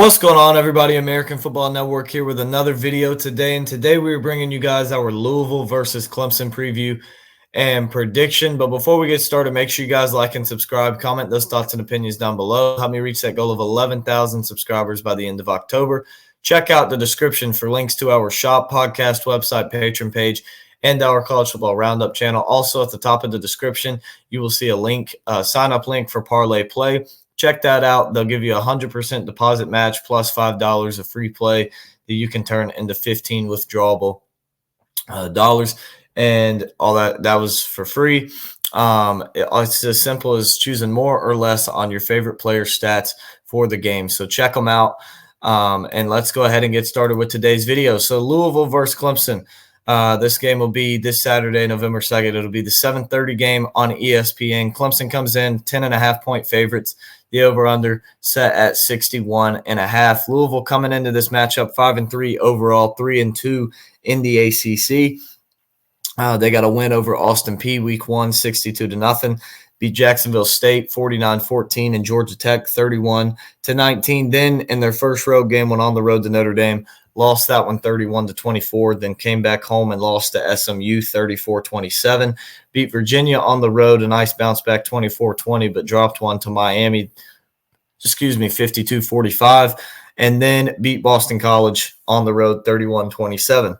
What's going on, everybody? American Football Network here with another video today. And today we are bringing you guys our Louisville versus Clemson preview and prediction. But before we get started, make sure you guys like and subscribe. Comment those thoughts and opinions down below. Help me reach that goal of 11,000 subscribers by the end of October. Check out the description for links to our shop, podcast, website, Patreon page, and our College Football Roundup channel. Also, at the top of the description, you will see a link, sign-up link for Parlay Play. Check that out. They'll give you a 100% deposit match plus $5 of free play that you can turn into 15 withdrawable dollars. And all that was for free. It's as simple as choosing more or less on your favorite player stats for the game. So check them out. And let's go ahead and get started with today's video. So Louisville versus Clemson. This game will be this Saturday, November 2nd. It'll be the 7:30 game on ESPN. Clemson comes in 10.5-point favorites. The over-under set at 61.5. Louisville coming into this matchup 5-3 overall, 3-2 in the ACC. They got a win over Austin Peay week 1, 62-0. Beat Jacksonville State 49-14 and Georgia Tech 31-19. Then in their first road game, went on the road to Notre Dame, lost that one 31-24. Then came back home and lost to SMU 34-27. Beat Virginia on the road, a nice bounce back 24-20, but dropped one to Miami, 52-45. And then beat Boston College on the road 31-27.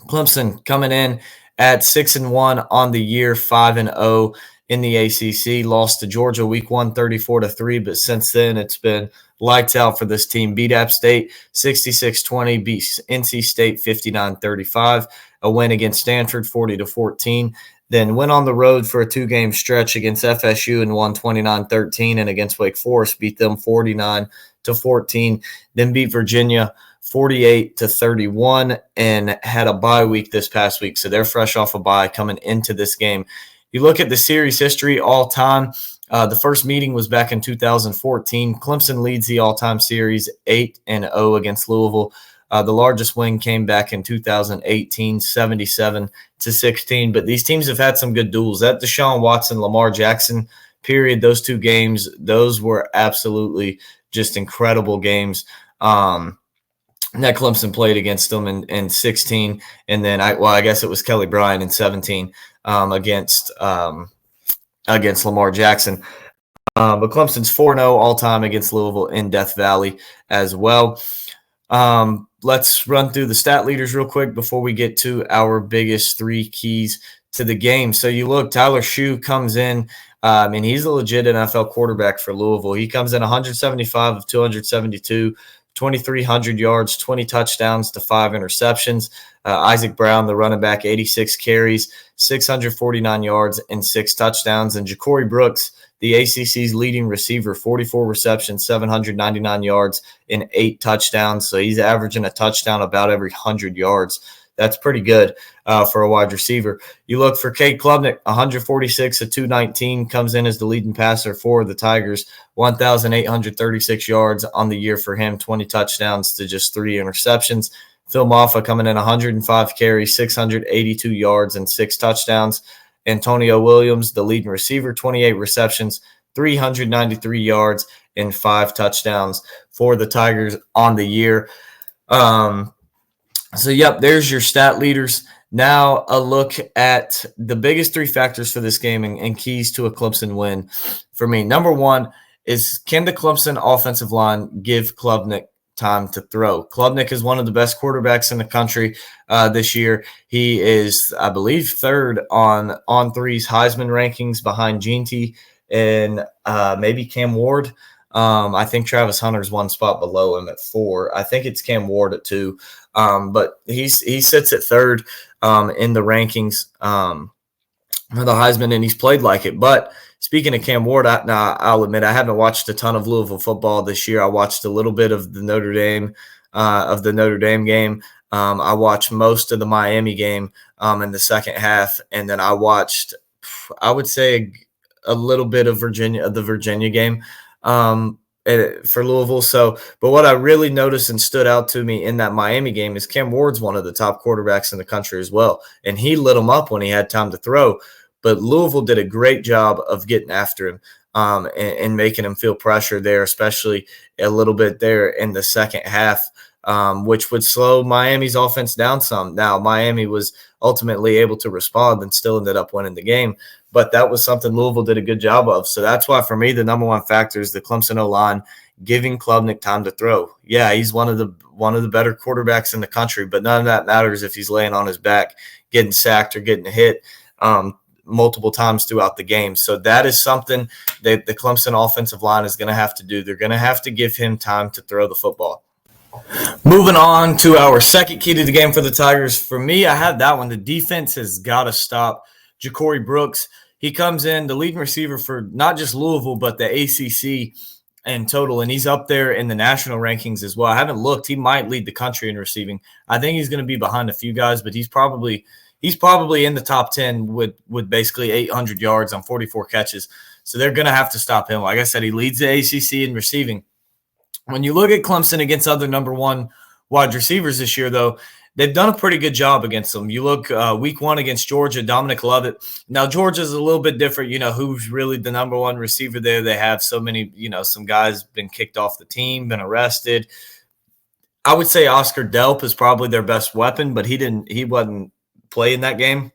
Clemson coming in at 6-1 on the year, 5-0 in the ACC. Lost to Georgia week 1, 34-3, but since then it's been lights out for this team. Beat App State 66-20, beat NC State 59-35, a win against Stanford 40-14. Then went on the road for a 2-game stretch against FSU and won 29-13, and against Wake Forest beat them 49-14. Then beat Virginia 48-31 and had a bye week this past week. So they're fresh off a bye coming into this game. You look at the series history all time. The first meeting was back in 2014. Clemson leads the all-time series 8-0 against Louisville. The largest win came back in 2018, 77-16. But these teams have had some good duels. That Deshaun Watson, Lamar Jackson period, those two games, those were absolutely just incredible games. That Clemson played against them in 16, and then I guess it was Kelly Bryant in 17 against Lamar Jackson. But Clemson's 4-0 all-time against Louisville in Death Valley as well. Let's run through the stat leaders real quick before we get to our biggest 3 keys to the game. So you look, Tyler Shue comes in, and he's a legit NFL quarterback for Louisville. He comes in 175 of 272, 2,300 yards, 20 touchdowns to 5 interceptions. Isaac Brown, the running back, 86 carries, 649 yards, and 6 touchdowns. And Ja'Cory Brooks, the ACC's leading receiver, 44 receptions, 799 yards, and 8 touchdowns. So he's averaging a touchdown about every 100 yards. That's pretty good for a wide receiver. You look for Cade Klubnik, 146 of 219, comes in as the leading passer for the Tigers, 1,836 yards on the year for him, 20 touchdowns to just 3 interceptions. Phil Maffa coming in 105 carries, 682 yards, and 6 touchdowns. Antonio Williams, the leading receiver, 28 receptions, 393 yards, and 5 touchdowns for the Tigers on the year. So, yep, there's your stat leaders. Now a look at the biggest 3 factors for this game and keys to a Clemson win for me. Number 1 is, can the Clemson offensive line give Klubnik time to throw? Klubnik is one of the best quarterbacks in the country this year. He is, I believe, 3rd on On3's Heisman rankings behind Jeanty and maybe Cam Ward. I think Travis Hunter's 1 spot below him at 4. I think it's Cam Ward at 2. But he sits at 3rd in the rankings for the Heisman, and he's played like it. But speaking of Cam Ward, I'll admit I haven't watched a ton of Louisville football this year. I watched a little bit of the Notre Dame game. I watched most of the Miami game in the second half, and then I watched, I would say, a little bit of the Virginia game for Louisville. But what I really noticed and stood out to me in that Miami game is Cam Ward's one of the top quarterbacks in the country as well, and he lit them up when he had time to throw. But Louisville did a great job of getting after him. and making him feel pressure there, especially a little bit there in the second half, which would slow Miami's offense down some. Now, Miami was ultimately able to respond and still ended up winning the game, but that was something Louisville did a good job of. So that's why, for me, the number one factor is the Clemson O-line giving Klubnik time to throw. Yeah, he's one of the better quarterbacks in the country, but none of that matters if he's laying on his back, getting sacked or getting hit multiple times throughout the game. So that is something that the Clemson offensive line is going to have to do. They're going to have to give him time to throw the football. Moving on to our second key to the game for the Tigers. For me, I have that one. The defense has got to stop Ja'Cory Brooks. He comes in the leading receiver for not just Louisville, but the ACC in total, and he's up there in the national rankings as well. I haven't looked. He might lead the country in receiving. I think he's going to be behind a few guys, but he's probably in the top 10 with basically 800 yards on 44 catches. So they're going to have to stop him. Like I said, he leads the ACC in receiving. When you look at Clemson against other number one wide receivers this year, though, they've done a pretty good job against them. You look week one against Georgia, Dominic Lovett. Now, Georgia's a little bit different. Who's really the number one receiver there? They have so many, some guys been kicked off the team, been arrested. I would say Oscar Delp is probably their best weapon, but he wasn't playing that game.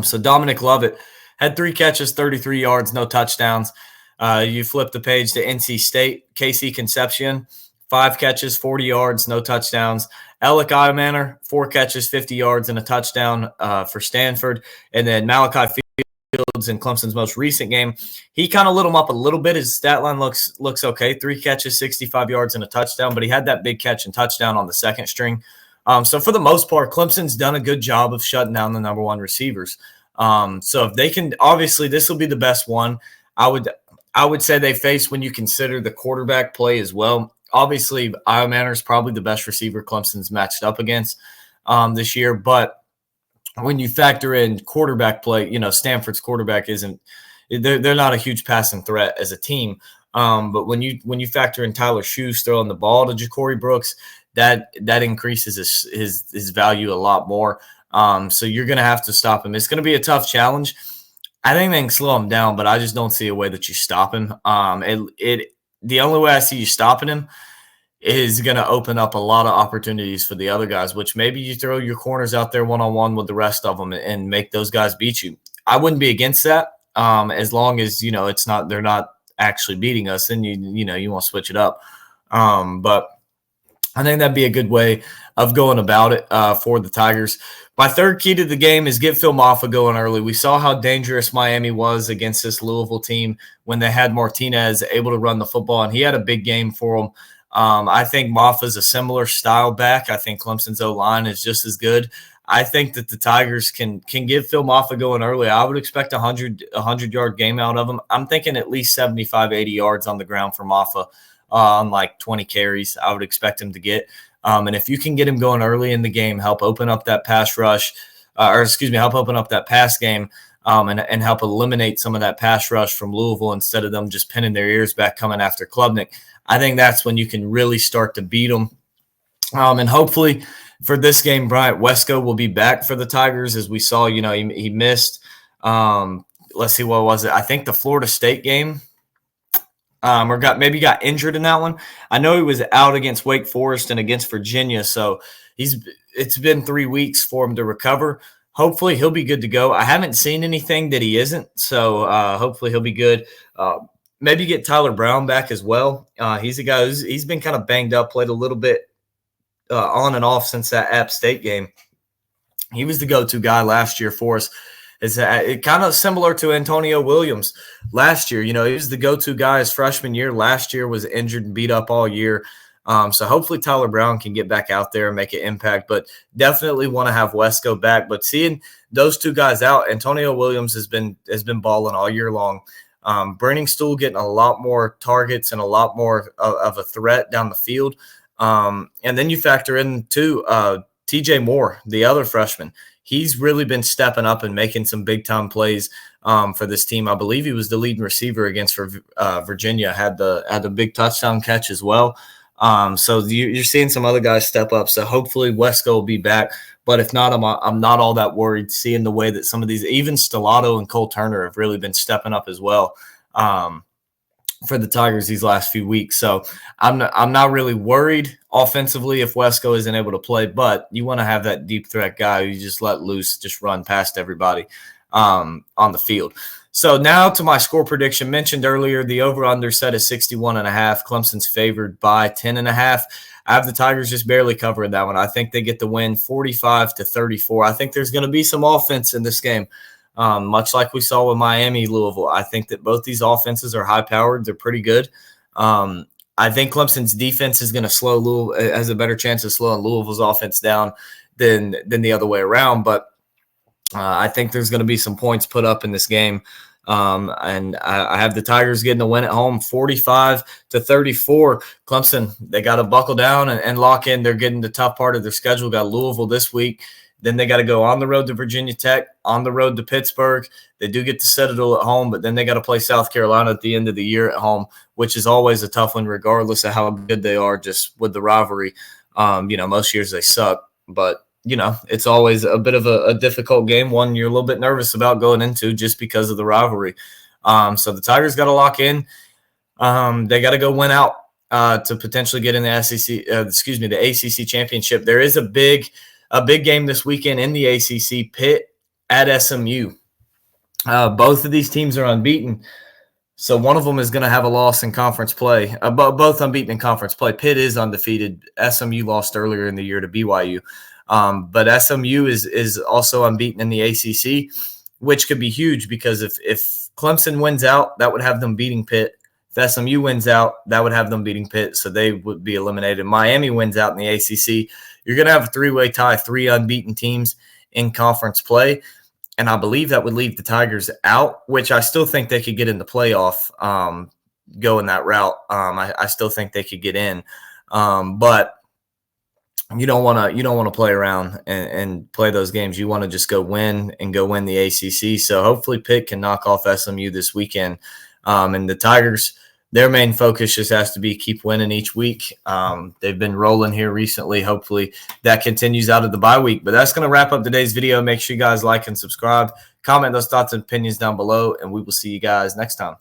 So Dominic Lovett had 3 catches, 33 yards, no touchdowns. You flip the page to NC State, Casey Concepcion, 5 catches, 40 yards, no touchdowns. Alec Imanner, 4 catches, 50 yards, and a touchdown for Stanford. And then Malachi Fields in Clemson's most recent game, he kind of lit him up a little bit. His stat line looks okay, 3 catches, 65 yards, and a touchdown. But he had that big catch and touchdown on the second string. So for the most part, Clemson's done a good job of shutting down the number one receivers. So if they can, obviously this will be the best one. I would say they face when you consider the quarterback play as well. Obviously, Imanner is probably the best receiver Clemson's matched up against this year. But when you factor in quarterback play, Stanford's quarterback they're not a huge passing threat as a team. But when you factor in Tyler Shoes throwing the ball to Ja'Cory Brooks, that increases his value a lot more. So you're going to have to stop him. It's going to be a tough challenge. I think they can slow him down, but I just don't see a way that you stop him. The only way I see you stopping him is going to open up a lot of opportunities for the other guys, which maybe you throw your corners out there one-on-one with the rest of them and make those guys beat you. I wouldn't be against that as long as, they're not actually beating us, then you want to switch it up. But I think that'd be a good way of going about it for the Tigers. My third key to the game is get Phil Mafah going early. We saw how dangerous Miami was against this Louisville team when they had Martinez able to run the football, and he had a big game for them. I think Mafah's a similar style back. I think Clemson's O-line is just as good. I think that the Tigers can get Phil Mafah going early. I would expect a 100-yard game out of him. I'm thinking at least 75, 80 yards on the ground for Mafah on like 20 carries. I would expect him to get. And if you can get him going early in the game, help open up that pass rush, help open up that pass game, and help eliminate some of that pass rush from Louisville instead of them just pinning their ears back coming after Klubnik. I think that's when you can really start to beat them. And hopefully for this game, Bryant Wesco will be back for the Tigers. As we saw, he missed, let's see, what was it? I think the Florida State game. Or got injured in that one. I know he was out against Wake Forest and against Virginia, so it's been 3 weeks for him to recover. Hopefully he'll be good to go. I haven't seen anything that he isn't, so hopefully he'll be good. Maybe get Tyler Brown back as well. He's a guy he's been kind of banged up, played a little bit on and off since that App State game. He was the go-to guy last year for us. It's kind of similar to Antonio Williams last year. He was the go-to guy his freshman year. Last year was injured and beat up all year. So hopefully Tyler Brown can get back out there and make an impact, but definitely want to have Wesco back. But seeing those two guys out, Antonio Williams has been balling all year long. Brenning Stool getting a lot more targets and a lot more of a threat down the field. And then you factor in too TJ Moore, the other freshman. He's really been stepping up and making some big-time plays for this team. I believe he was the leading receiver against Virginia, had the big touchdown catch as well. So you're seeing some other guys step up. So hopefully Wesco will be back. But if not, I'm not all that worried seeing the way that some of these, even Stellato and Cole Turner, have really been stepping up as well. for the Tigers these last few weeks. So I'm not really worried offensively if Wesco isn't able to play, but you want to have that deep threat guy who you just let loose, just run past everybody on the field. So now to my score prediction. Mentioned earlier, the over-under set is 61.5. Clemson's favored by 10.5. I have the Tigers just barely covering that one. I think they get the win 45-34. I think there's going to be some offense in this game. Much like we saw with Miami, Louisville. I think that both these offenses are high-powered. They're pretty good. I think Clemson's defense is going to slow Louisville, has a better chance of slowing Louisville's offense down than the other way around. But I think there's going to be some points put up in this game. And I have the Tigers getting a win at home 45-34. Clemson, they got to buckle down and lock in. They're getting the tough part of their schedule. Got Louisville this week. Then they got to go on the road to Virginia Tech, on the road to Pittsburgh. They do get to Citadel at home, but then they got to play South Carolina at the end of the year at home, which is always a tough one regardless of how good they are just with the rivalry. Most years they suck, but, it's always a bit of a difficult game, one you're a little bit nervous about going into just because of the rivalry. So the Tigers got to lock in. They got to go win out to potentially get in the the ACC championship. There is a big game this weekend in the ACC, Pitt at SMU. Both of these teams are unbeaten, so one of them is going to have a loss in conference play. Both unbeaten in conference play. Pitt is undefeated. SMU lost earlier in the year to BYU. But SMU is also unbeaten in the ACC, which could be huge because if Clemson wins out, that would have them beating Pitt. If SMU wins out, that would have them beating Pitt, so they would be eliminated. Miami wins out in the ACC. You're going to have a three-way tie, 3 unbeaten teams in conference play, and I believe that would leave the Tigers out, which I still think they could get in the playoff, going that route. I still think they could get in, but you don't want to play around and play those games. You want to just go win the ACC. So hopefully Pitt can knock off SMU this weekend. And the Tigers, their main focus just has to be keep winning each week. They've been rolling here recently. Hopefully that continues out of the bye week. But that's going to wrap up today's video. Make sure you guys like and subscribe. Comment those thoughts and opinions down below, and we will see you guys next time.